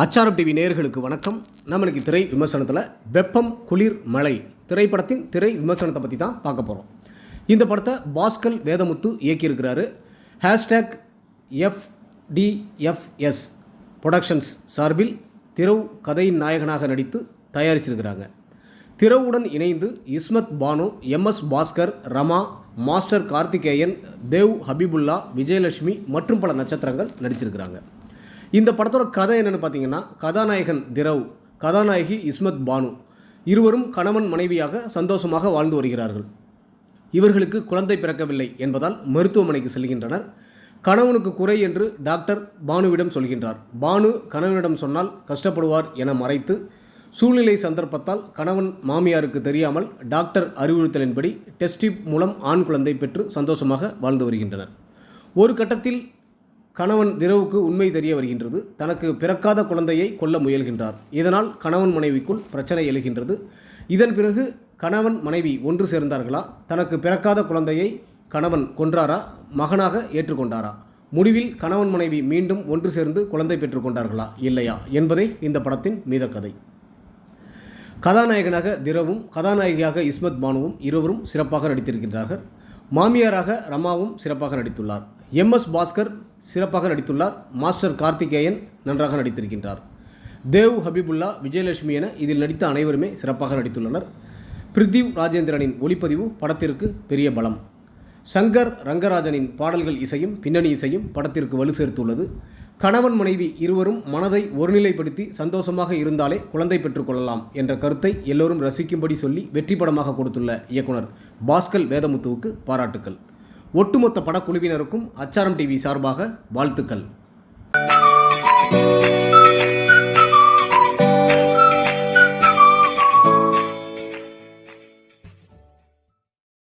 அச்சாரம் டிவி நேயர்களுக்கு வணக்கம். நம்மளுக்கு திரை விமர்சனத்தில் வெப்பம் குளிர் மழை திரைப்படத்தின் திரை விமர்சனத்தை பற்றி தான் பார்க்க போகிறோம். இந்த படத்தை பாஸ்கல் வேதமுத்து இயக்கியிருக்கிறாரு. #FDFS ப்ரொடக்ஷன்ஸ் சார்பில் திரவு கதையின் நாயகனாக நடித்து தயாரிச்சிருக்கிறாங்க. திரவுடன் இணைந்து இஸ்மத் பானு, MS பாஸ்கர், ரமா, மாஸ்டர் கார்த்திகேயன், தேவ் ஹபிபுல்லா, விஜயலட்சுமி மற்றும் பல நட்சத்திரங்கள் நடிச்சிருக்கிறாங்க. இந்த படத்தோட கதை என்னென்னு பார்த்தீங்கன்னா, கதாநாயகன் திரவ், கதாநாயகி இஸ்மத் பானு இருவரும் கணவன் மனைவியாக சந்தோஷமாக வாழ்ந்து வருகிறார்கள். இவர்களுக்கு குழந்தை பிறக்கவில்லை என்பதால் மருத்துவமனைக்கு செல்கின்றனர். கணவனுக்கு குறை என்று டாக்டர் பானுவிடம் சொல்கின்றார். பானு கணவனிடம் சொன்னால் கஷ்டப்படுவார் என மறைத்து, சூழ்நிலை சந்தர்ப்பத்தால் கணவன் மாமியாருக்கு தெரியாமல் டாக்டர் அறிவுறுத்தலின்படி டெஸ்ட் டியூப் மூலம் ஆண் குழந்தை பெற்று சந்தோஷமாக வாழ்ந்து வருகின்றனர். ஒரு கட்டத்தில் கணவன் திரவுக்கு உண்மை தெரிய வருகின்றது. தனக்கு பிறக்காத குழந்தையை கொல்ல முயல்கின்றார். இதனால் கணவன் மனைவிக்குள் பிரச்சனை எழுகின்றது. இதன் பிறகு கணவன் மனைவி ஒன்று சேர்ந்தார்களா, தனக்கு பிறக்காத குழந்தையை கணவன் கொன்றாரா, மகனாக ஏற்றுக்கொண்டாரா, முடிவில் கணவன் மனைவி மீண்டும் ஒன்று சேர்ந்து குழந்தை பெற்றுக்கொண்டார்களா இல்லையா என்பதே இந்த படத்தின் மீத கதை. கதாநாயகனாக திரவும், கதாநாயகியாக இஸ்மத் பானுவும் இருவரும் சிறப்பாக நடித்திருக்கின்றார்கள். மாமியாராக ரமாவும் சிறப்பாக நடித்துள்ளார். MS பாஸ்கர் சிறப்பாக நடித்துள்ளார். மாஸ்டர் கார்த்திகேயன் நன்றாக நடித்திருக்கின்றார். தேவ் ஹபிபுல்லா, விஜயலட்சுமி என இதில் நடித்த அனைவருமே சிறப்பாக நடித்துள்ளனர். பிரித்திவ் ராஜேந்திரனின் ஒளிப்பதிவு படத்திற்கு பெரிய பலம். சங்கர் ரங்கராஜனின் பாடல்கள் இசையும் பின்னணி இசையும் படத்திற்கு வலு சேர்த்துள்ளது. கணவன் மனைவி இருவரும் மனதை ஒருநிலைப்படுத்தி சந்தோஷமாக இருந்தாலே குழந்தை பெற்றுக்கொள்ளலாம் என்ற கருத்தை எல்லோரும் ரசிக்கும்படி சொல்லி வெற்றி படமாக கொடுத்துள்ள இயக்குனர் பாஸ்கல் வேதமுத்துவுக்கு பாராட்டுக்கள். ஒட்டுமொத்த படக்குழுவினருக்கும் அச்சாரம் டிவி சார்பாக வாழ்த்துக்கள்.